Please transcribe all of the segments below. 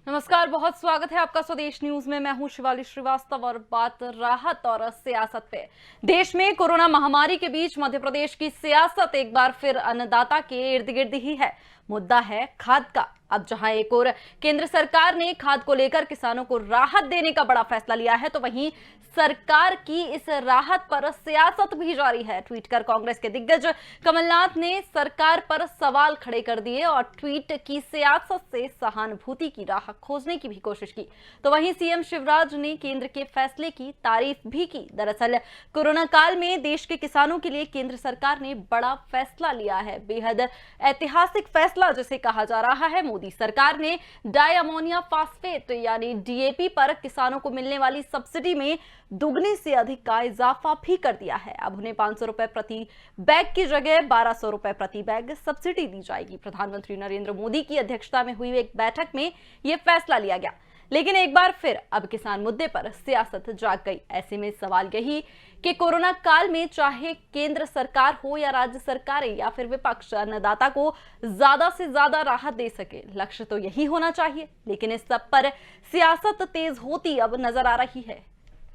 नमस्कार, बहुत स्वागत है आपका स्वदेश न्यूज में। मैं हूं शिवाली श्रीवास्तव और बात राहत और सियासत पे। देश में कोरोना महामारी के बीच मध्य प्रदेश की सियासत एक बार फिर अन्नदाता के इर्द गिर्द ही है। मुद्दा है खाद का। अब जहां एक और केंद्र सरकार ने खाद को लेकर किसानों को राहत देने का बड़ा फैसला लिया है, तो वहीं सरकार की इस राहत पर सियासत भी जारी है। ट्वीट कर कांग्रेस के दिग्गज कमलनाथ ने सरकार पर सवाल खड़े कर दिए और ट्वीट की सियासत से सहानुभूति की राह खोजने की भी कोशिश की। तो वहीं सीएम शिवराज ने केंद्र के फैसले की तारीफ भी की। दरअसल कोरोना काल में देश के किसानों के लिए केंद्र सरकार ने बड़ा फैसला लिया है, बेहद ऐतिहासिक फैसला जिसे कहा जा रहा है। मोदी सरकार ने डाई अमोनिया फास्फेट यानी डीएपी पर किसानों को मिलने वाली सब्सिडी में दुगने से अधिक का इजाफा भी कर दिया है। अब उन्हें 500 रुपए प्रति बैग की जगह 1200 रुपए प्रति बैग सब्सिडी दी जाएगी। प्रधानमंत्री नरेंद्र मोदी की अध्यक्षता में हुई एक बैठक में यह फैसला लिया गया, लेकिन एक बार फिर अब किसान मुद्दे पर सियासत जाग गई। ऐसे में सवाल यही कि कोरोना काल में चाहे केंद्र सरकार हो या राज्य सरकारें या फिर विपक्ष, अन्नदाता को ज्यादा से ज्यादा राहत दे सके। लक्ष्य तो यही होना चाहिए, लेकिन इस सब पर सियासत तेज होती अब नजर आ रही है।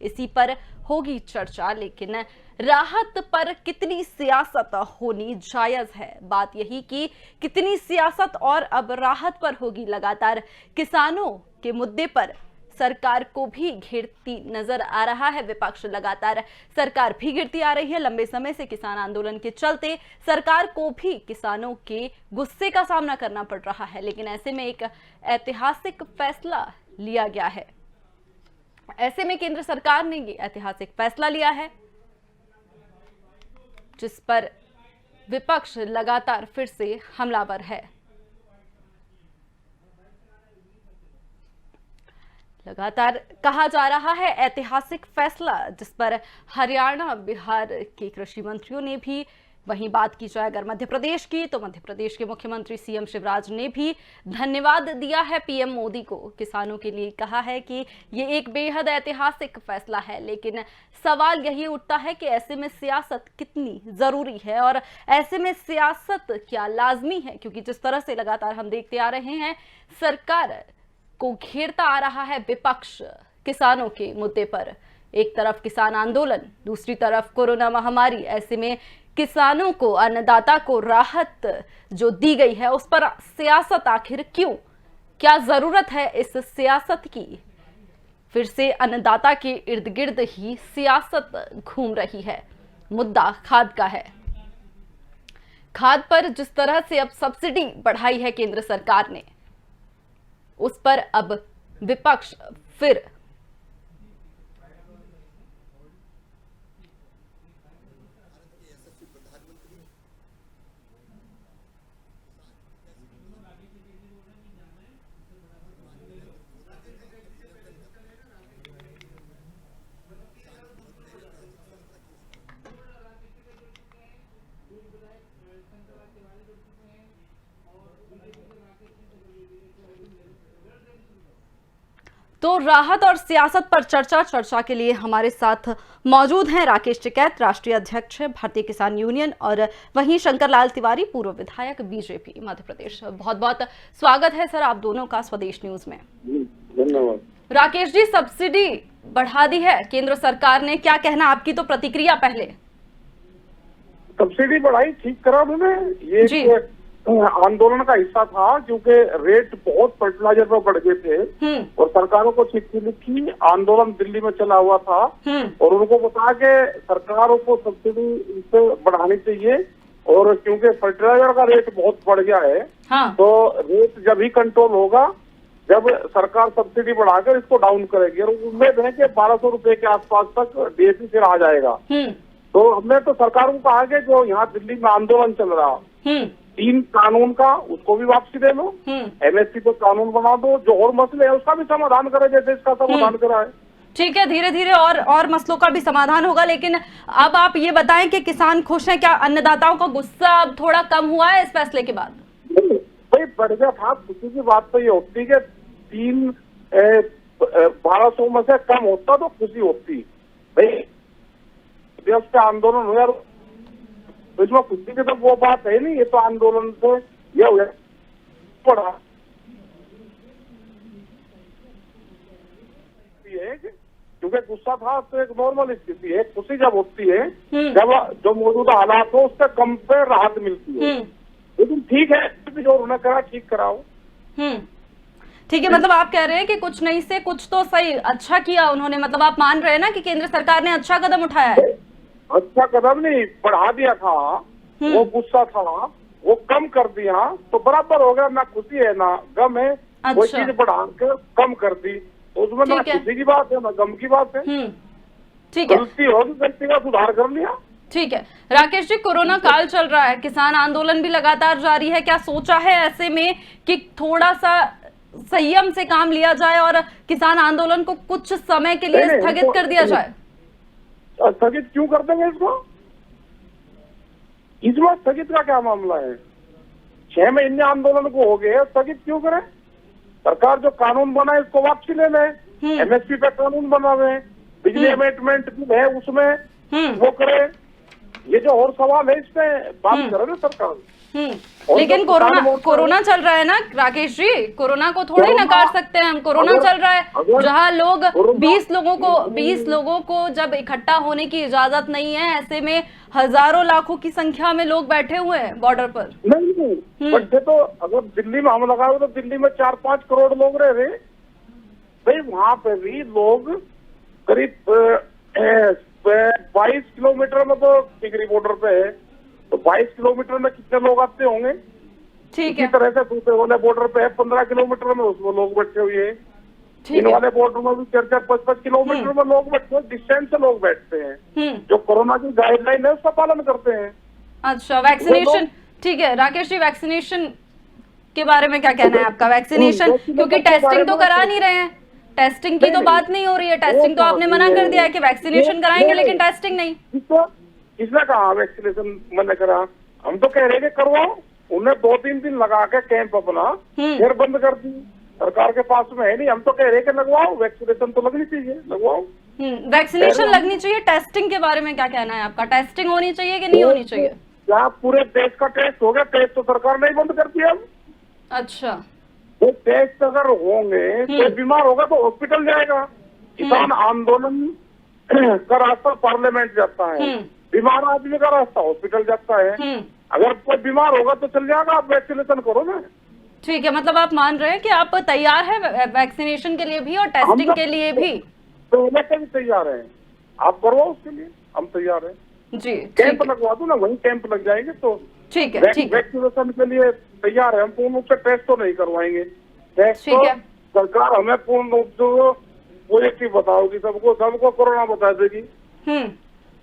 इसी पर होगी चर्चा, लेकिन राहत पर कितनी सियासत होनी जायज है। बात यही कि कितनी सियासत और अब राहत पर होगी। लगातार किसानों के मुद्दे पर सरकार को भी घेरती नजर आ रहा है विपक्ष। लगातार सरकार भी गिरती आ रही है। लंबे समय से किसान आंदोलन के चलते सरकार को भी किसानों के गुस्से का सामना करना पड़ रहा है, लेकिन ऐसे में एक ऐतिहासिक फैसला लिया गया है। ऐसे में केंद्र सरकार ने ये ऐतिहासिक फैसला लिया है, जिस पर विपक्ष लगातार फिर से हमलावर है। लगातार कहा जा रहा है ऐतिहासिक फैसला, जिस पर हरियाणा, बिहार के कृषि मंत्रियों ने भी, वहीं बात की जाए अगर मध्य प्रदेश की, तो मध्य प्रदेश के मुख्यमंत्री सीएम शिवराज ने भी धन्यवाद दिया है पीएम मोदी को। किसानों के लिए कहा है कि ये एक बेहद ऐतिहासिक फैसला है, लेकिन सवाल यही उठता है कि ऐसे में सियासत कितनी जरूरी है और ऐसे में सियासत क्या लाजमी है, क्योंकि जिस तरह से लगातार हम देखते आ रहे हैं सरकार को घेरता आ रहा है विपक्ष किसानों के मुद्दे पर। एक तरफ किसान आंदोलन, दूसरी तरफ कोरोना महामारी। ऐसे में किसानों को, अन्नदाता को राहत जो दी गई है उस पर सियासत आखिर क्यों? क्या जरूरत है इस सियासत की? फिर से अन्नदाता के इर्द गिर्द ही सियासत घूम रही है। मुद्दा खाद का है। खाद पर जिस तरह से अब सब्सिडी बढ़ाई है केंद्र सरकार ने, उस पर अब विपक्ष फिर तो राहत और सियासत पर चर्चा के लिए हमारे साथ मौजूद हैं राकेश टिकैत, राष्ट्रीय अध्यक्ष भारतीय किसान यूनियन, और वहीं शंकर लाल तिवारी, पूर्व विधायक बीजेपी मध्य प्रदेश। बहुत बहुत स्वागत है सर आप दोनों का स्वदेश न्यूज में। धन्यवाद। राकेश जी, सब्सिडी बढ़ा दी है केंद्र सरकार ने, क्या कहना आपकी तो प्रतिक्रिया पहले? सब्सिडी बढ़ाई, ठीक करा उन्होंने। ये जी। आंदोलन का हिस्सा था, क्योंकि रेट बहुत फर्टिलाइजर पर बढ़ गए थे और सरकारों को चिट्ठी लिखी। आंदोलन दिल्ली में चला हुआ था और उनको बताया कि सरकारों को सब्सिडी इसे बढ़ानी चाहिए, और क्योंकि फर्टिलाइजर का रेट बहुत बढ़ गया है। हाँ। तो रेट जब ही कंट्रोल होगा जब सरकार सब्सिडी बढ़ाकर इसको डाउन करेगी, और उम्मीद है कि 1200 रुपए के आसपास तक डीएपी फिर आ जाएगा। तो हमने तो सरकार को कहा कि जो यहाँ दिल्ली में आंदोलन चल रहा 3 कानून का, उसको भी वापसी दे लो, एमएसपी को कानून बना दो, जो और मसले हैं उसका भी समाधान करे जैसे इसका समाधान करा है। ठीक है, धीरे धीरे और मसलों का भी समाधान होगा, लेकिन अब आप ये बताएं कि किसान खुश हैं क्या? अन्नदाताओं का गुस्सा अब थोड़ा कम हुआ है इस फैसले के बाद? भाई बढ़ गया था। खुशी की बात तो ये होती कि 1200 में से कम होता तो खुशी होती भाई। आंदोलन हो यार, तो इसमें खुशी की तो वो बात है नहीं। ये तो आंदोलन से ये हो पड़ा पे गुस्सा था तो एक नॉर्मल स्थिति है। खुशी जब होती है जब जो मौजूदा हालात हो उससे कम पे राहत मिलती है। लेकिन ठीक है, जो उन्होंने करा ठीक कराओ। ठीक है, मतलब आप कह रहे हैं कि कुछ नहीं से कुछ तो सही अच्छा किया उन्होंने, मतलब आप मान रहे हैं ना कि केंद्र सरकार ने अच्छा कदम उठाया है। अच्छा कदम नहीं, बढ़ा दिया था, वो गुस्सा था वो कम कर दिया तो बराबर हो गया। ना खुशी है ना गम है, वो अच्छा। चीज बढ़ा के कम कर दी, उसमें ना खुशी की बात है ना गम की बात है। ठीक है, गलती होगी, गलती का सुधार कर लिया। ठीक है। राकेश जी, कोरोना काल चल रहा है, किसान आंदोलन भी लगातार जारी है, क्या सोचा है ऐसे में कि थोड़ा सा संयम से काम लिया जाए और किसान आंदोलन को कुछ समय के लिए स्थगित कर दिया जाए? स्थगित क्यों कर देंगे इसको? इसमें स्थगित का क्या मामला है? 6 महीने आंदोलन को हो गए, स्थगित क्यों करें? सरकार जो कानून बनाए इसको वापसी ले लें, एमएसपी पे कानून बनावे, बिजली अमेंडमेंट है उसमें वो करे। ये जो और सवाल है इसमें बात करे ना सरकार। लेकिन कोरोना चल रहा है ना राकेश जी, कोरोना को थोड़ी नकार सकते हैं हम। कोरोना चल रहा है जहां लोग 20 लोगों को जब इकट्ठा होने की इजाजत नहीं है, ऐसे में हजारों लाखों की संख्या में लोग बैठे हुए हैं बॉर्डर पर। नहीं बैठे तो अगर दिल्ली में हम लगाओ तो दिल्ली में 4-5 करोड़ लोग रह रहे भाई, वहां पे भी लोग करीब 22 किलोमीटर में तो टिगरी बॉर्डर पे है, तो 22 किलोमीटर में कितने लोग आते होंगे? ठीक है। इसी तरह से दूसरे वाले बॉर्डर पे है 15 किलोमीटर में, उसमें लोग बैठे हुए हैं। इन वाले बॉर्डर में भी 4-5 किलोमीटर में लोग बैठते हैं, डिस्टेंस से लोग बैठते हैं जो कोरोना की गाइडलाइन है उसका पालन करते हैं। अच्छा, वैक्सीनेशन, ठीक है राकेश जी, वैक्सीनेशन के बारे में क्या कहना है आपका? वैक्सीनेशन क्योंकि टेस्टिंग तो करा नहीं रहे हैं, टेस्टिंग की तो बात नहीं हो रही है। टेस्टिंग तो आपने मना कर दिया है कि वैक्सीनेशन कराएंगे लेकिन टेस्टिंग नहीं। किसने कहा वैक्सीनेशन मना करा? हम तो कह रहे हैं कि करवाओ। उन्हें 2-3 दिन लगा के कैंप अपना फिर बंद कर दी, सरकार के पास में है नहीं। हम तो कह रहे हैं कि लगवाओ, वैक्सीनेशन तो लगनी चाहिए, लगवाओ। वैक्सीनेशन लगनी चाहिए। टेस्टिंग के बारे में क्या कहना है आपका? टेस्टिंग होनी चाहिए कि नहीं होनी चाहिए? क्या पूरे देश का टेस्ट हो गया? टेस्ट तो सरकार ने बंद कर दिया। अच्छा, वो टेस्ट अगर होंगे तो बीमार होगा तो हॉस्पिटल जाएगा। किसान आंदोलन का रास्ता पार्लियामेंट जाता है, बीमार आदमी का रास्ता हॉस्पिटल जाता है। अगर कोई बीमार होगा तो चल जाएगा, आप वैक्सीनेशन करो ना। ठीक है, मतलब आप मान रहे हैं कि आप तैयार हैं वैक्सीनेशन के लिए भी और टेस्टिंग के लिए भी? पहले से भी तैयार है, आप करवाओ, उसके लिए हम तैयार हैं जी। कैंप लगवा दो ना, वहीं कैंप लग जाएंगे तो ठीक है। वैक्सीनेशन के लिए तैयार है हम। पूर्ण रूप से टेस्ट तो नहीं करवाएंगे, टेस्ट तो सरकार हमें पूर्ण रूप से पॉजिटिव बताओगी, सबको कोरोना बता देगी।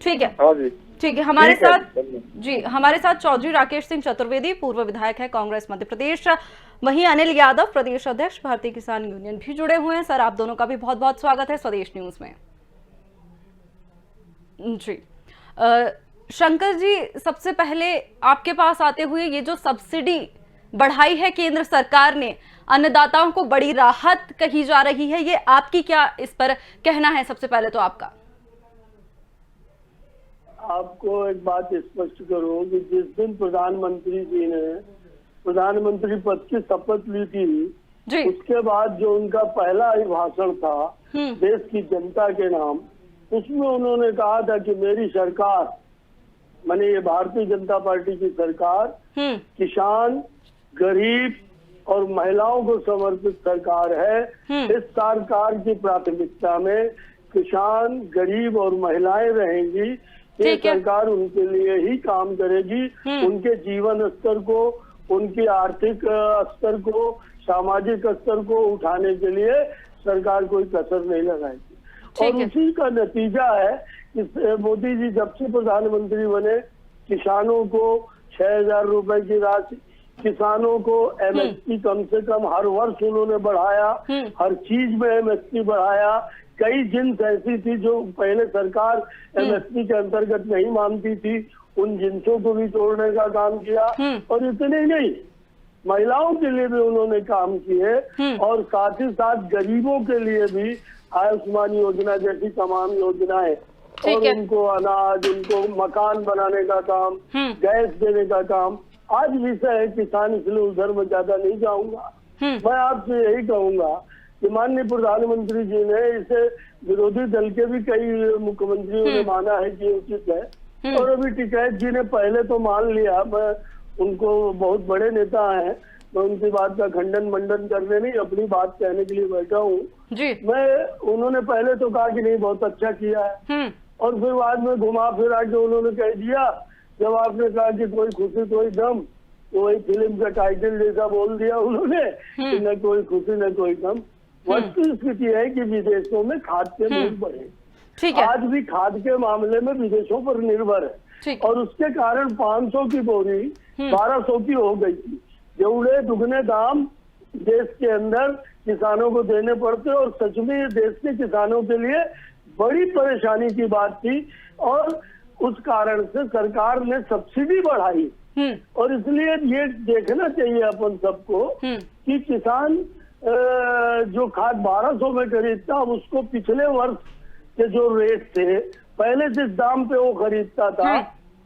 ठीक है। हाँ जी, ठीक है। हमारे साथ चौधरी राकेश सिंह चतुर्वेदी, पूर्व विधायक है कांग्रेस मध्य प्रदेश, वहीं अनिल यादव, प्रदेश अध्यक्ष भारतीय किसान यूनियन भी जुड़े हुए हैं। सर, आप दोनों का भी बहुत बहुत स्वागत है स्वदेश न्यूज में। जी शंकर जी, सबसे पहले आपके पास आते हुए, ये जो सब्सिडी बढ़ाई है केंद्र सरकार ने, अन्नदाताओं को बड़ी राहत कही जा रही है, ये आपकी क्या इस पर कहना है? सबसे पहले तो आपको एक बात स्पष्ट करो कि जिस दिन प्रधानमंत्री जी ने प्रधानमंत्री पद की शपथ ली थी जी, उसके बाद जो उनका पहला ही भाषण था देश की जनता के नाम, उसमें उन्होंने कहा था कि मेरी सरकार, माने ये भारतीय जनता पार्टी की सरकार, किसान, गरीब और महिलाओं को समर्पित सरकार है। इस सरकार की प्राथमिकता में किसान, गरीब और महिलाएं रहेंगी। ये सरकार उनके लिए ही काम करेगी, उनके जीवन स्तर को, उनकी आर्थिक स्तर को, सामाजिक स्तर को उठाने के लिए सरकार कोई कसर नहीं लगाएगी। और उसी का नतीजा है कि मोदी जी जब से प्रधानमंत्री बने, किसानों को 6,000 रुपए की राशि, किसानों को एमएसपी कम से कम हर वर्ष उन्होंने बढ़ाया, हर चीज में एमएसपी बढ़ाया। कई जिन्स ऐसी थी जो पहले सरकार एमएसपी के अंतर्गत नहीं मानती थी, उन जिन्सों को भी तोड़ने का काम किया। और इतने ही नहीं, महिलाओं के लिए भी उन्होंने काम किए और साथ ही साथ गरीबों के लिए भी आयुष्मान योजना जैसी तमाम योजनाएं, और उनको अनाज, उनको मकान बनाने का काम, गैस देने का काम। आज विषय है किसान, इसलिए उधर में ज्यादा नहीं जाऊंगा। मैं आपसे यही कहूंगा कि माननीय प्रधानमंत्री जी ने इसे विरोधी दल के भी कई मुख्यमंत्रियों ने माना है कि उचित है, और अभी टिकैत जी ने पहले तो मान लिया। मैं उनको बहुत बड़े नेता हैं, मैं उनकी बात का खंडन मंडन करने नहीं, अपनी बात कहने के लिए बैठा हूँ जी। उन्होंने पहले तो कहा कि नहीं बहुत अच्छा किया है, और फिर बाद में घुमा फिरा के उन्होंने कह दिया, जब आपने कहा कि कोई खुशी कोई गम, तो वही फिल्म का टाइटल जैसा बोल दिया उन्होंने कि न कोई खुशी न कोई गम। वस्तु स्थिति है कि विदेशों में खाद के मूल्य बढ़े, ठीक है, आज भी खाद के मामले में विदेशों पर निर्भर है, और उसके कारण 500 की बोरी 1200 की हो गई थी। जेवढे दुगने दाम देश के अंदर किसानों को देने पड़ते, और सच में ये देश के किसानों के लिए बड़ी परेशानी की बात थी, और उस कारण से सरकार ने सब्सिडी बढ़ाई। और इसलिए ये देखना चाहिए अपन सबको कि किसान जो खाद 1200 में खरीदता, उसको पिछले वर्ष के जो रेट थे, पहले जिस दाम पे वो खरीदता था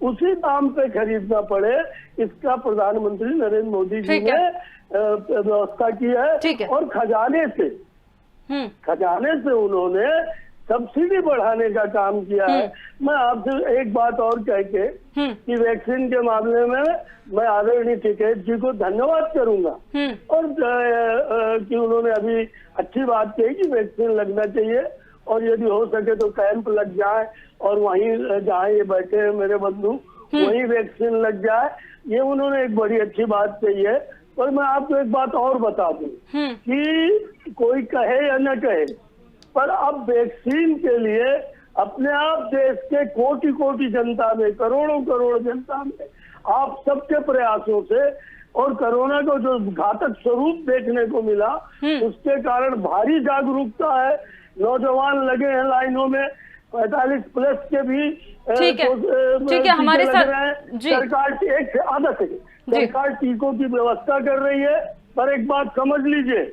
उसी दाम पे खरीदना पड़े, इसका प्रधानमंत्री नरेंद्र मोदी जी ने व्यवस्था की है। और खजाने से उन्होंने सब्सिडी बढ़ाने का काम किया है। मैं आपसे एक बात और कह के कि वैक्सीन के मामले में मैं आदरणीय टिकैत जी को धन्यवाद करूंगा, और कि उन्होंने अभी अच्छी बात कही कि वैक्सीन लगना चाहिए, और यदि हो सके तो कैंप लग जाए, और वहीं जहाँ ये बैठे हैं मेरे बंधु वहीं वैक्सीन लग जाए, ये उन्होंने एक बड़ी अच्छी बात कही है। पर मैं आपको एक बात और बता दूं कि कोई कहे या न कहे, पर अब वैक्सीन के लिए अपने आप देश के कोटि कोटि जनता में, करोड़ों करोड़ जनता में आप सबके प्रयासों से, और कोरोना को जो घातक स्वरूप देखने को मिला उसके कारण भारी जागरूकता है। नौजवान लगे हैं लाइनों में, 45 प्लस के भी ठीक है हमारे साथ जी। सरकार एक से आधा सेकंड सरकार टीकों की व्यवस्था कर रही है, पर एक बात समझ लीजिए,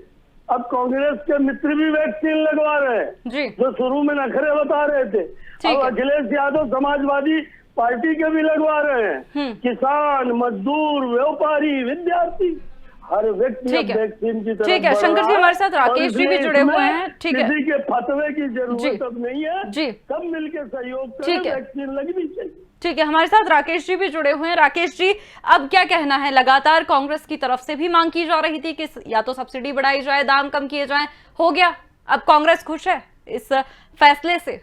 अब कांग्रेस के मित्र भी वैक्सीन लगवा रहे हैं, जो शुरू में नखरे बता रहे थे। अब अखिलेश यादव समाजवादी पार्टी के भी लगवा रहे हैं। किसान, मजदूर, व्यापारी, विद्यार्थी, हर व्यक्ति वैक्सीन की तरफ। ठीक है शंकर जी, हमारे साथ राकेश जी भी जुड़े हुए हैं। ठीक है, किसी के फतवे की जरूरत अब नहीं है जी, सब मिलकर सहयोग करें, वैक्सीन लगनी चाहिए। ठीक है, हमारे साथ राकेश जी भी जुड़े हुए हैं। राकेश जी, अब क्या कहना है? लगातार कांग्रेस की तरफ से भी मांग की जा रही थी कि या तो सब्सिडी बढ़ाई जाए, दाम कम किए जाएं, हो गया। अब कांग्रेस खुश है इस फैसले से?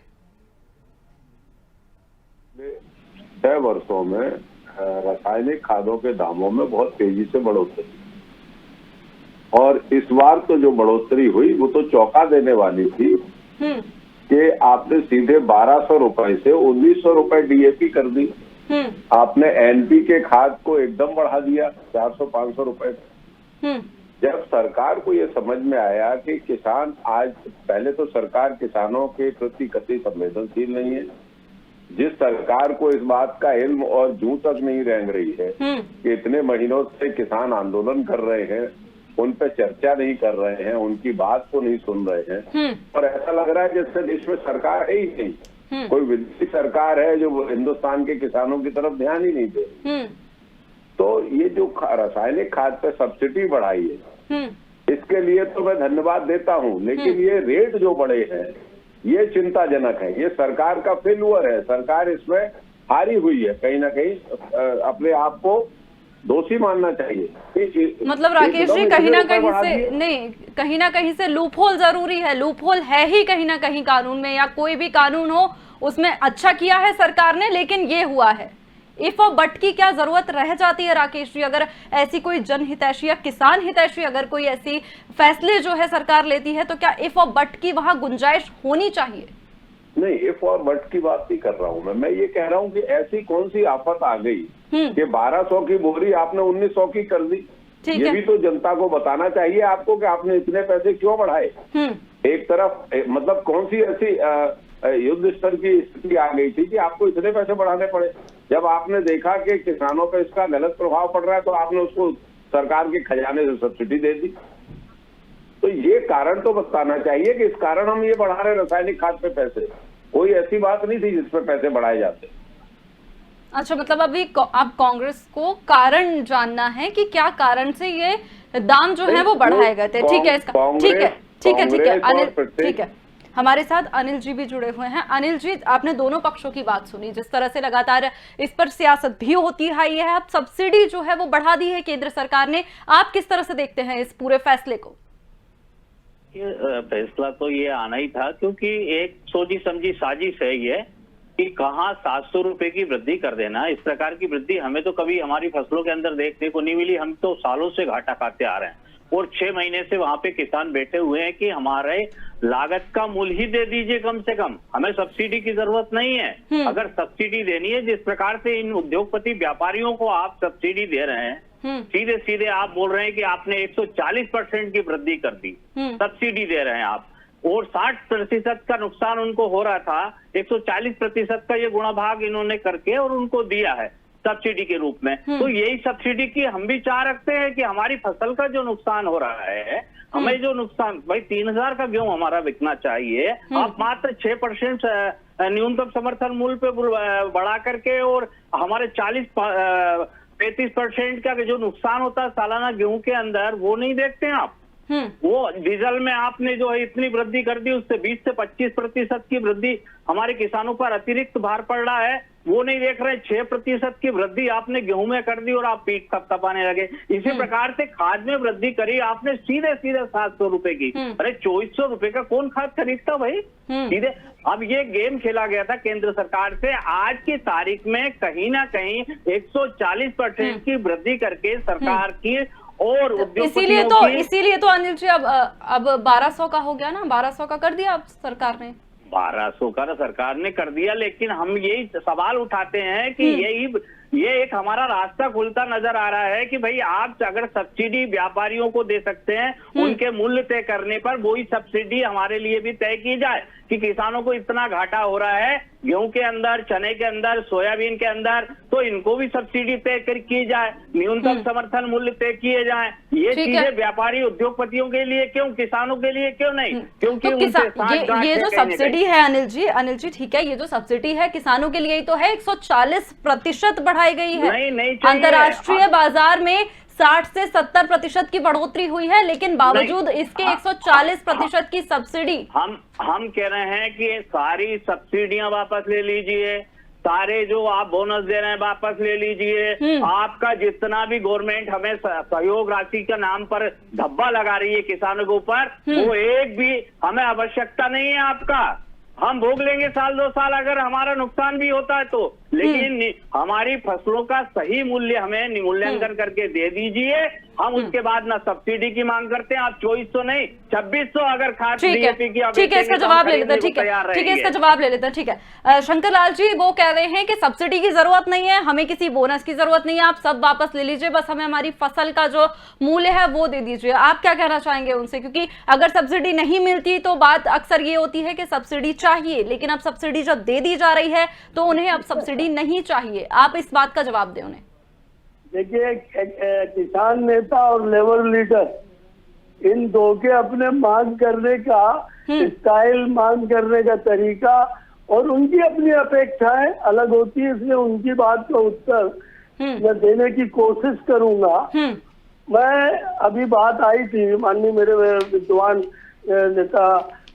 6 वर्षों में रासायनिक खादों के दामों में बहुत तेजी से बढ़ोतरी, और इस बार तो जो बढ़ोतरी हुई वो तो चौंका देने वाली थी कि आपने सीधे 1200 रुपए से 1900 रुपए डीएपी कर दी। आपने एनपीके खाद को एकदम बढ़ा दिया 400-500 रुपए। जब सरकार को ये समझ में आया कि किसान आज, पहले तो सरकार किसानों के प्रति कतई संवेदनशील नहीं है, जिस सरकार को इस बात का इल्म और जूं तक नहीं रेंग रही है कि इतने महीनों से किसान आंदोलन कर रहे हैं, उन पे चर्चा नहीं कर रहे हैं, उनकी बात को नहीं सुन रहे हैं, और ऐसा लग रहा है जैसे देश में सरकार है ही नहीं, कोई विदेशी सरकार है जो हिंदुस्तान के किसानों की तरफ ध्यान ही नहीं दे। तो ये जो रासायनिक खाद पे सब्सिडी बढ़ाई है, इसके लिए तो मैं धन्यवाद देता हूँ, लेकिन ये रेट जो बढ़े हैं ये चिंताजनक है। ये सरकार का फेल्यूर है, सरकार इसमें हारी हुई है। कहीं ना कहीं अपने आप को दोषी मानना चाहिए। मतलब राकेश जी, कहीं ना कहीं से लूपहोल जरूरी है। लूपहोल है ही कहीं ना कहीं कानून में, या कोई भी कानून हो उसमें अच्छा किया है सरकार ने, लेकिन ये हुआ है। इफ और बट की क्या जरूरत रह जाती है राकेश जी? अगर ऐसी कोई जनहितैषी या किसान हितैषी अगर कोई ऐसी फैसले जो है सरकार लेती है, तो क्या इफ और बट की वहां गुंजाइश होनी चाहिए? नहीं, इफ और बट की बात नहीं कर रहा हूं मैं ये कह रहा हूं कि ऐसी कौन सी आफत आ गई कि 1200 की बोरी आपने 1900 की कर दी। ये भी तो जनता को बताना चाहिए आपको कि आपने इतने पैसे क्यों बढ़ाए। एक तरफ मतलब कौन सी ऐसी युद्ध स्तर की स्थिति आ गई थी कि आपको इतने पैसे बढ़ाने पड़े। जब आपने देखा कि किसानों पर इसका गलत प्रभाव पड़ रहा है, तो आपने उसको सरकार के खजाने से सब्सिडी दे दी। तो ये कारण तो बताना चाहिए कि इस कारण हम ये बढ़ा रहे रासायनिक खाद पे पैसे। कोई ऐसी बात नहीं थी जिसपे पैसे बढ़ाए जाते। अच्छा, मतलब अभी आप कांग्रेस को कारण जानना है कि क्या कारण से ये दाम जो है वो बढ़ाए गए थे। ठीक है, इसका ठीक है, ठीक है कांग्रेस और अनिल, प्रत्येक ठीक है, हमारे साथ अनिल जी भी जुड़े हुए हैं। अनिल जी, आपने दोनों पक्षों की बात सुनी, जिस तरह से लगातार इस पर सियासत भी होती है। अब सब्सिडी जो है वो बढ़ा दी है केंद्र सरकार ने, आप किस तरह से देखते हैं इस पूरे फैसले को? ये फैसला तो ये आना ही था, क्योंकि एक सोची समझी साजिश है ये कि कहाँ 700 रुपए की वृद्धि कर देना। इस प्रकार की वृद्धि हमें तो कभी हमारी फसलों के अंदर देखने को नहीं मिली। हम तो सालों से घाटा खाते आ रहे हैं और 6 महीने से वहां पे किसान बैठे हुए हैं कि हमारे लागत का मूल्य ही दे दीजिए कम से कम, हमें सब्सिडी की जरूरत नहीं है। अगर सब्सिडी देनी है, जिस प्रकार से इन उद्योगपति व्यापारियों को आप सब्सिडी दे रहे हैं, सीधे सीधे आप बोल रहे हैं कि आपने 140% की वृद्धि कर दी, सब्सिडी दे रहे हैं आप, और 60% का नुकसान उनको हो रहा था, 140% का ये गुणा भाग इन्होंने करके और उनको दिया है सब्सिडी के रूप में। तो यही सब्सिडी की हम भी चाह रखते हैं कि हमारी फसल का जो नुकसान हो रहा है, हमें जो नुकसान, भाई 3000 का गेहूं हमारा बिकना चाहिए, आप मात्र 6% न्यूनतम समर्थन मूल्य पे बढ़ा करके और हमारे 35% का जो नुकसान होता है सालाना गेहूं के अंदर, वो नहीं देखते हैं आप। वो डीजल में आपने जो है इतनी वृद्धि कर दी, उससे 20 से 25% की वृद्धि हमारे किसानों पर अतिरिक्त भार पड़ रहा है, वो नहीं देख रहे। 6% की वृद्धि आपने गेहूं में कर दी और आप पीठ थपथपाने लगे। इसी प्रकार से खाद में वृद्धि करी आपने सीधे सीधे 700 रुपए की। अरे 2400 रुपए का कौन खाद खरीदता भाई सीधे। अब ये गेम खेला गया था केंद्र सरकार से। आज की तारीख में कहीं ना कहीं 140% की वृद्धि करके सरकार की और इसीलिए तो अनिल जी अब 1200 का हो गया ना, 1200 का कर दिया अब सरकार ने। 1200 का सरकार ने कर दिया, लेकिन हम यही सवाल उठाते हैं कि ये एक हमारा रास्ता खुलता नजर आ रहा है कि भाई आप अगर सब्सिडी व्यापारियों को दे सकते हैं, उनके मूल्य तय करने पर वही सब्सिडी हमारे लिए भी तय की जाए कि किसानों को इतना घाटा हो रहा है गेहूं के अंदर, चने के अंदर, सोयाबीन के अंदर, तो इनको भी सब्सिडी तय की जाए, न्यूनतम समर्थन मूल्य तय किए जाए। ये चीजें व्यापारी उद्योगपतियों के लिए क्यों, किसानों के लिए क्यों नहीं? क्योंकि ये जो सब्सिडी है अनिल जी ठीक है, ये जो सब्सिडी है किसानों के लिए ही तो है। 140% बढ़ाई गई है। नहीं अंतर्राष्ट्रीय बाजार में 60 से 70% की बढ़ोतरी हुई है, लेकिन बावजूद इसके 140% की सब्सिडी। हम कह रहे हैं कि सारी सब्सिडियां वापस ले लीजिए, सारे जो आप बोनस दे रहे हैं वापस ले लीजिए। आपका जितना भी गवर्नमेंट हमें सहयोग राशि के नाम पर धब्बा लगा रही है किसानों के ऊपर, वो एक भी हमें आवश्यकता नहीं है आपका। हम भोग लेंगे साल 2 साल अगर हमारा नुकसान भी होता है तो, लेकिन हमारी फसलों का सही मूल्य हमें मूल्यांकन करके दे दीजिए। हम उसके बाद ना सब्सिडी की मांग करते हैं। आप 2400 नहीं 2600 अगर खाद डीएपी की, ठीक है, इसका जवाब ले लेते हैं। ठीक है, इसका जवाब ले लेते हैं। ठीक है, शंकर लाल जी वो कह रहे हैं कि सब्सिडी की जरूरत नहीं है, हमें किसी बोनस की जरूरत नहीं है, आप सब वापस ले लीजिए, बस हमें हमारी फसल का जो मूल्य है वो दे दीजिए। आप क्या कहना चाहेंगे उनसे? क्योंकि अगर सब्सिडी नहीं मिलती तो बात अक्सर ये होती है कि सब्सिडी चाहिए, लेकिन अब सब्सिडी जब दे दी जा रही है तो उन्हें अब सब्सिडी नहीं चाहिए। आप इस बात का जवाब दें उन्हें। देखिए, किसान नेता और लेबर लीडर इन दो के अपने मांग करने का स्टाइल, मांग करने का तरीका और उनकी अपनी अपेक्षाएं अलग होती है, इसलिए उनकी बात का उत्तर मैं देने की कोशिश करूंगा। मैं अभी बात आई थी, माननीय मेरे विद्वान नेता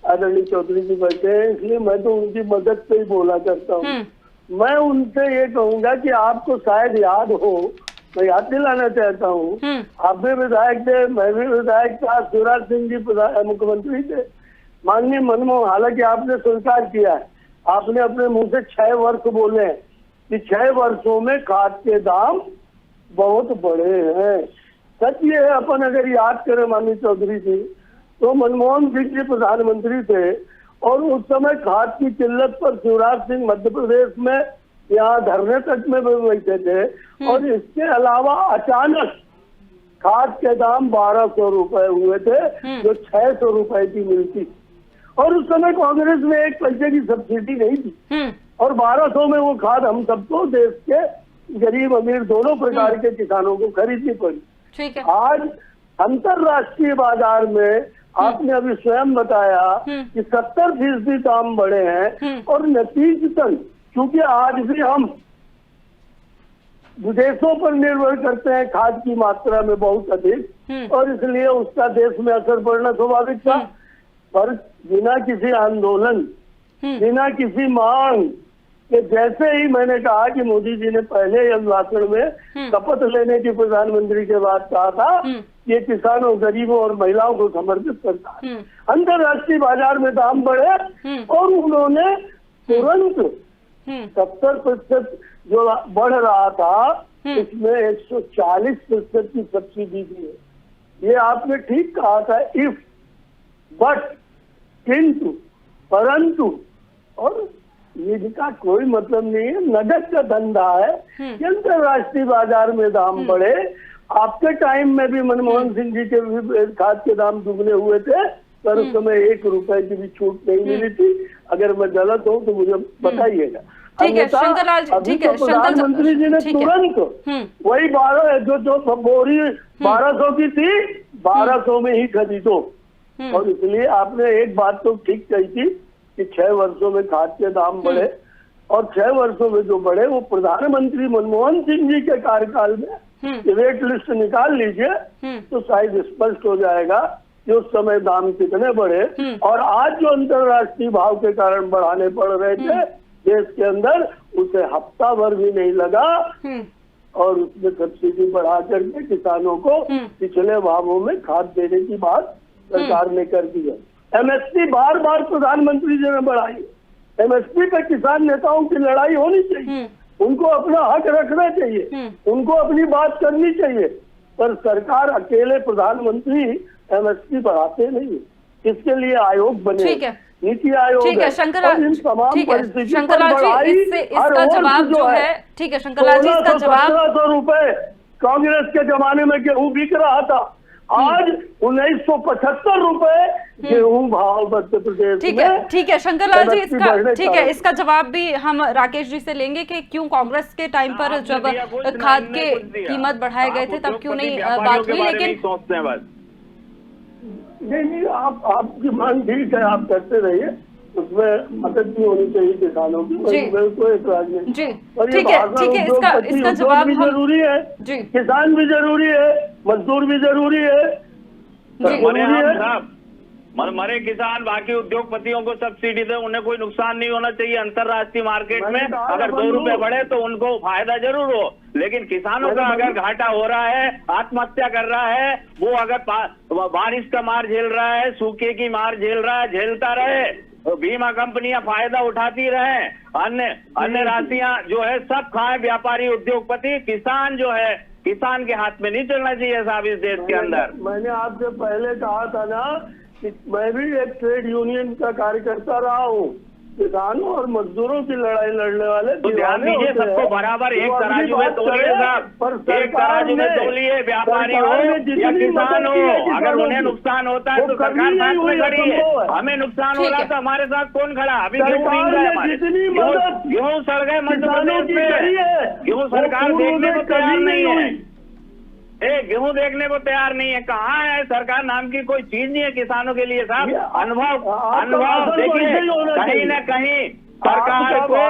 आदरणीय चौधरी जी बैठे हैं, इसलिए मैं तो उनकी मदद से ही बोला करता हूँ। मैं उनसे ये कहूंगा कि आपको शायद याद हो, मैं याद दिलाना चाहता हूँ, आप भी विधायक थे, मैं भी विधायक था, शिवराज सिंह जी मुख्यमंत्री थे, माननीय मनमोहन, हालांकि आपने स्वीकार किया है, आपने अपने मुंह से 6 वर्ष बोले हैं कि 6 वर्षों में खाद के दाम बहुत बढ़े हैं। सच ये है, अपन अगर याद करें माननीय चौधरी जी, तो मनमोहन सिंह जी प्रधानमंत्री थे और उस समय खाद की किल्लत पर शिवराज सिंह मध्य प्रदेश में यहाँ धरने तक में बैठे थे और इसके अलावा अचानक खाद के दाम 1200 रुपए हुए थे जो 600 रुपए की मिलती, और उस समय कांग्रेस में 1 पैसे की सब्सिडी नहीं थी और 1200 में वो खाद हम सबको, देश के गरीब अमीर दोनों प्रकार के किसानों को खरीदनी पड़ी। ठीक है। आज अंतरराष्ट्रीय बाजार में आपने अभी स्वयं बताया कि 70% दाम बढ़े हैं और नतीजतन क्योंकि आज भी हम विदेशों पर निर्भर करते हैं खाद की मात्रा में बहुत अधिक, और इसलिए उसका देश में असर पड़ना स्वाभाविक था। पर बिना किसी आंदोलन, बिना किसी मांग कि जैसे ही मैंने कहा कि मोदी जी ने पहले ही भाषण में शपथ लेने की प्रधानमंत्री के बाद कहा था ये किसानों, गरीबों और महिलाओं को समर्पित करता है, अंतर्राष्ट्रीय बाजार में दाम बढ़े और उन्होंने तुरंत 70% जो बढ़ रहा था इसमें 140% की सब्सिडी दी है। ये आपने ठीक कहा था, इफ, बट, किंतु, परंतु, और इनका कोई मतलब नहीं है, नगद का धंधा है कि अंतर्राष्ट्रीय बाजार में दाम बढ़े। आपके टाइम में भी मनमोहन सिंह जी के भी खाद के दाम दुगने हुए थे, पर उस समय 1 रुपए की भी छूट नहीं मिली थी। अगर मैं गलत हूँ तो मुझे बताइएगा। ठीक है शंकरलाल जी, ठीक है प्रधानमंत्री जी ने तुरंत वही 12 जो बोरी 1200 की थी 1200 में ही खरीदो। और इसलिए आपने एक बात तो ठीक कही थी कि 6 वर्षों में खाद के दाम बढ़े, और 6 वर्षों में जो बढ़े वो प्रधानमंत्री मनमोहन सिंह जी के कार्यकाल में रेट लिस्ट निकाल लीजिए तो शायद स्पष्ट हो जाएगा कि उस समय दाम कितने बढ़े। और आज जो अंतर्राष्ट्रीय भाव के कारण बढ़ाने पड़ रहे थे देश के अंदर, उसे हफ्ता भर भी नहीं लगा और उसमें सब्सिडी बढ़ा करके किसानों को पिछले भावों में खाद देने की बात सरकार ने कर दी है। एमएसपी बार बार प्रधानमंत्री जी ने बढ़ाई। एमएसपी पे किसान नेताओं की लड़ाई होनी चाहिए, उनको अपना हक रखना चाहिए, उनको अपनी बात करनी चाहिए, पर सरकार अकेले प्रधानमंत्री एमएसपी बढ़ाते नहीं। इसके लिए आयोग बने, नीति आयोग। ठीक है शंकरलाल, शंकरलाल जी इसका जवाब जो है, ठीक है शंकरलाल जी इसका जवाब। 1700 रुपए कांग्रेस के जमाने में गेहूं बिक रहा था, आज 1975 रुपए गेहूं भाव मध्य प्रदेश में। ठीक है शंकरलाल जी इसका, ठीक है इसका जवाब भी हम राकेश जी से लेंगे कि क्यों कांग्रेस के टाइम पर जब खाद के कीमत बढ़ाए गए थे तब क्यों नहीं बात हुई। लेकिन नहीं, आपकी मांग ठीक है, आप करते रहिए, उसमें मदद भी होनी चाहिए किसानों की, कोई एतराज नहीं। और ठीक है इसका जवाब भी जरूरी है, किसान भी जरूरी है, मजदूर भी जरूरी है। मरे किसान बाकी उद्योगपतियों को सब्सिडी दे, उन्हें कोई नुकसान नहीं होना चाहिए। अंतर्राष्ट्रीय मार्केट में अगर 2 रुपए बढ़े तो उनको फायदा जरूर हो, लेकिन किसानों का अगर घाटा हो रहा है, आत्महत्या कर रहा है, वो अगर बारिश का मार झेल रहा है, सूखे की मार झेल रहा है, झेलता रहे, बीमा कंपनियां फायदा उठाती रहे, अन्य राशियां जो है सब खाए व्यापारी उद्योगपति, किसान जो है किसान के हाथ में नहीं चलना चाहिए साहब इस देश के अंदर। मैंने आपसे पहले कहा था ना कि मैं भी एक ट्रेड यूनियन का कार्यकर्ता रहा हूँ, किसानों और मजदूरों की लड़ाई लड़ने वाले। तो ध्यान दीजिए, सबको बराबर एक तराजू में तोलिए साहब, एक तराजू में तोलिए, व्यापारी हो या किसान हो, अगर उन्हें नुकसान होता है तो सरकार साथ में खड़ी है। हमें नुकसान हो रहा तो हमारे साथ कौन खड़ा? अभी गेहूं सड़ गए मध्य प्रदेश में, गेहूं सरकार देखने को तैयार नहीं है, गेहूं देखने को तैयार नहीं है। कहाँ है सरकार नाम की कोई चीज नहीं है किसानों के लिए साहब। अनुभव देखिए, कहीं न कहीं सरकार को,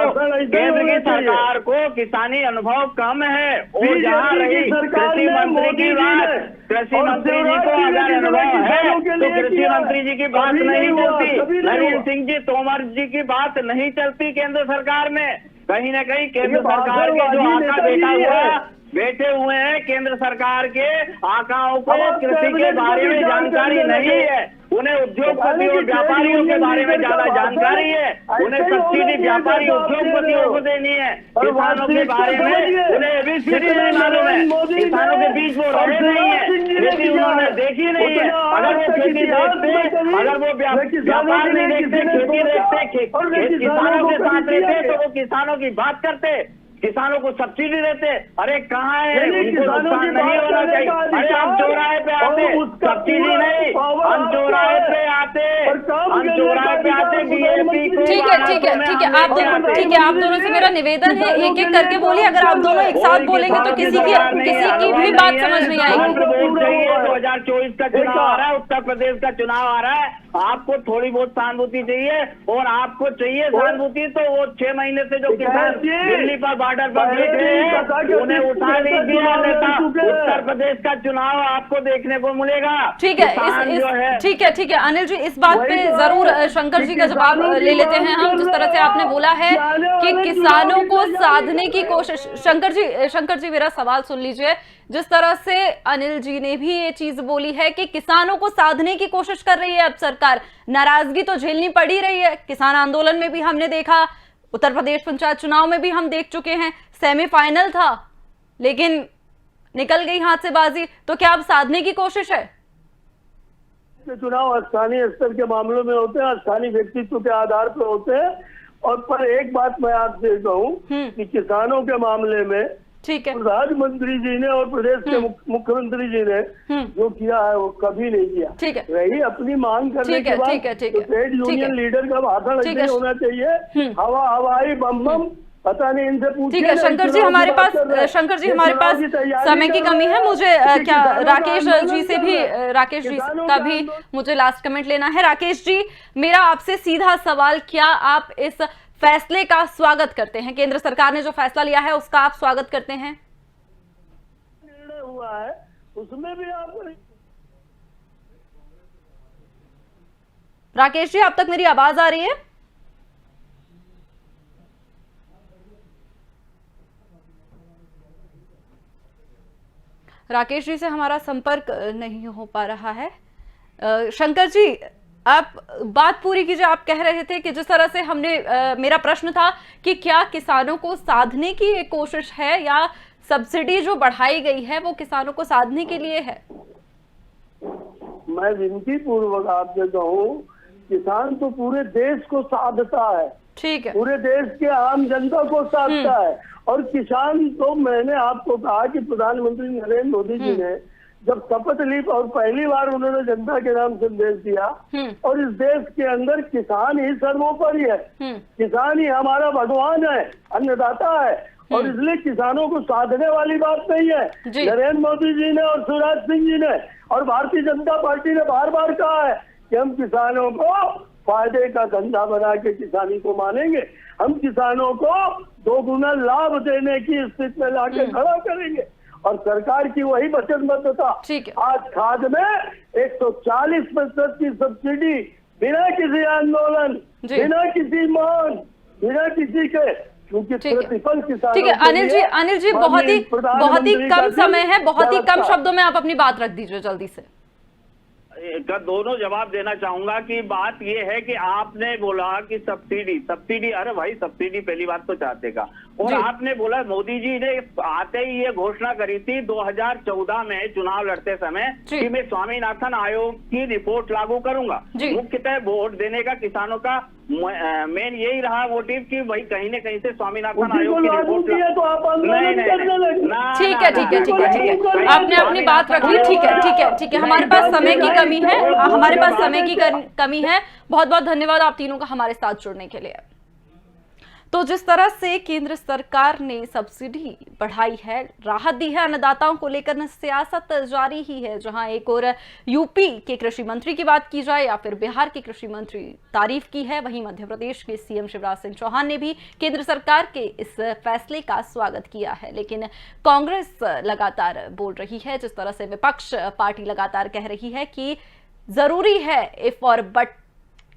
केंद्र की सरकार को किसानी अनुभव कम है। वो जहाँ रही कृषि मंत्री की बात, कृषि मंत्री जी को अगर अनुभव है तो कृषि मंत्री जी की बात नहीं चलती, नरेंद्र सिंह जी तोमर जी की बात नहीं चलती केंद्र सरकार में। कहीं न कहीं केंद्र सरकार के जो आका बैठे हुए हैं, केंद्र सरकार के आकाओं को कृषि के बारे में जानकारी नहीं है, उन्हें उद्योगपतियों और व्यापारियों के बारे में ज्यादा जानकारी है, उन्हें सब्सिडी व्यापारी उद्योगपतियों को देनी है, किसानों के बारे में उन्हें अभी स्थिति नहीं मालूम है, किसानों के बीच वो रहे नहीं है, खेती उन्होंने देखी नहीं है। अगर वो खेती देखते, अगर वो व्यापार नहीं देखते, खेती देखते, किसानों के साथ रहते तो वो किसानों की बात करते, किसानों को सब्सिडी देते। अरे कहाँ है, उनको नुकसान नहीं होना चाहिए। अरे हम चौराहे पे आते, सब्सिडी नहीं, हम चौराहे पे आते, बीएसपी को। ठीक है आप दोनों से मेरा निवेदन है, एक एक करके बोलिए। अगर आप दोनों एक साथ बोलेंगे तो किसी की भी बात समझ नहीं आएगी। 2024 का चुनाव आ रहा है, उत्तर प्रदेश का चुनाव आ रहा है, आपको थोड़ी बहुत सहानुभूति चाहिए, और आपको चाहिए सहानुभूति तो वो 6 महीने से जो किसान दिल्ली पर बॉर्डर पर बैठे हैं उन्हें उठा लीजिए, अन्यथा उत्तर प्रदेश का चुनाव आपको देखने को मिलेगा। ठीक है, ठीक है अनिल जी, इस बात पे जरूर शंकर जी का जवाब ले लेते हैं हम। जिस तरह से आपने बोला है कि किसानों को साधने की कोशिश, शंकर जी मेरा सवाल सुन लीजिए। जिस तरह से अनिल जी ने भी ये चीज बोली है कि किसानों को साधने की कोशिश कर रही है अब सरकार, नाराजगी तो झेलनी पड़ ही रही है। किसान आंदोलन में भी हमने देखा, उत्तर प्रदेश पंचायत चुनाव में भी हम देख चुके हैं, सेमीफाइनल था लेकिन निकल गई हाथ से बाजी। तो क्या अब साधने की कोशिश है? चुनाव स्थानीय स्तर के मामलों में होते हैं, स्थानीय व्यक्तित्व के आधार पर होते हैं। और पर एक बात मैं आपसे कहूँ कि किसानों के मामले में ठीक है, प्रधानमंत्री जी ने और प्रदेश के मुख्यमंत्री जी ने जो किया है वो कभी नहीं किया। ठीक है, रही अपनी मांग करने के बाद ट्रेड यूनियन लीडर का भाषण ऐसे होना चाहिए, हवा हवाई बम बम, पता नहीं इनसे पूछिए। ठीक है शंकर जी, हमारे पास समय की कमी है। मुझे क्या राकेश जी से भी, राकेश जी का भी मुझे लास्ट कमेंट लेना है। राकेश जी, मेरा आपसे सीधा सवाल, क्या आप इस फैसले का स्वागत करते हैं? केंद्र सरकार ने जो फैसला लिया है उसका आप स्वागत करते हैं? निर्णय हुआ है उसमें भी आप, राकेश जी, अब तक मेरी आवाज आ रही है? राकेश जी से हमारा संपर्क नहीं हो पा रहा है। शंकर जी, आप बात पूरी कीजिए। आप कह रहे थे कि जिस तरह से हमने मेरा प्रश्न था कि क्या किसानों को साधने की एक कोशिश है या सब्सिडी जो बढ़ाई गई है वो किसानों को साधने के लिए है? मैं विनती पूर्वक आपसे कहूँ, किसान तो पूरे देश को साधता है। ठीक है, पूरे देश के आम जनता को साधता है। और किसान तो, मैंने आपको कहा कि प्रधानमंत्री नरेंद्र मोदी जी ने जब शपथ ली और पहली बार उन्होंने जनता के नाम संदेश दिया, और इस देश के अंदर किसान ही सर्वोपरि है, किसान ही हमारा भगवान है, अन्नदाता है। और इसलिए किसानों को साधने वाली बात नहीं है। नरेंद्र मोदी जी ने और शिवराज सिंह जी ने और भारतीय जनता पार्टी ने बार बार कहा है कि हम किसानों को फायदे का धंधा बना के किसानी को मानेंगे, हम किसानों को 2 गुना लाभ देने की स्थिति में लाके खड़ा करेंगे। और सरकार की वही वचनबद्धता, आज खाद में 140% की सब्सिडी, बिना किसी आंदोलन, बिना किसी मांग, बिना किसी के, क्योंकि प्रतिफल किसानों। ठीक है अनिल जी, बहुत ही कम समय है, बहुत ही कम शब्दों में आप अपनी बात रख दीजिए जल्दी से। का दोनों जवाब देना चाहूंगा कि बात यह है कि आपने बोला कि सब्सिडी, अरे भाई सब्सिडी पहली बात तो चाहते का, और आपने बोला मोदी जी ने आते ही ये घोषणा करी थी 2014 में चुनाव लड़ते समय कि मैं स्वामीनाथन आयोग की रिपोर्ट लागू करूंगा। मुख्यतः वोट देने का किसानों का मेन यही रहा मोटिव कि भाई कहीं न कहीं से स्वामीनाथन आयोग की रिपोर्ट। ठीक है, आपने अपनी बात रख ली। ठीक है, हमारे पास समय की कमी है। बहुत बहुत धन्यवाद आप तीनों का हमारे साथ जुड़ने के लिए। तो जिस तरह से केंद्र सरकार ने सब्सिडी बढ़ाई है, राहत दी है अन्नदाताओं को लेकर सियासत जारी ही है। जहां एक और यूपी के कृषि मंत्री की बात की जाए या फिर बिहार के कृषि मंत्री तारीफ की है, वहीं मध्य प्रदेश के सीएम शिवराज सिंह चौहान ने भी केंद्र सरकार के इस फैसले का स्वागत किया है। लेकिन कांग्रेस लगातार बोल रही है, जिस तरह से विपक्ष पार्टी लगातार कह रही है कि जरूरी है इफ और बट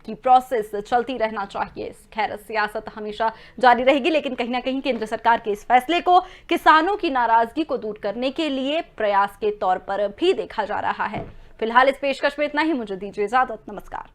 की प्रोसेस चलती रहना चाहिए। खैर, सियासत हमेशा जारी रहेगी, लेकिन कहीं ना कहीं केंद्र सरकार के इस फैसले को किसानों की नाराजगी को दूर करने के लिए प्रयास के तौर पर भी देखा जा रहा है। फिलहाल इस पेशकश में इतना ही। मुझे दीजिए इजाजत। नमस्कार।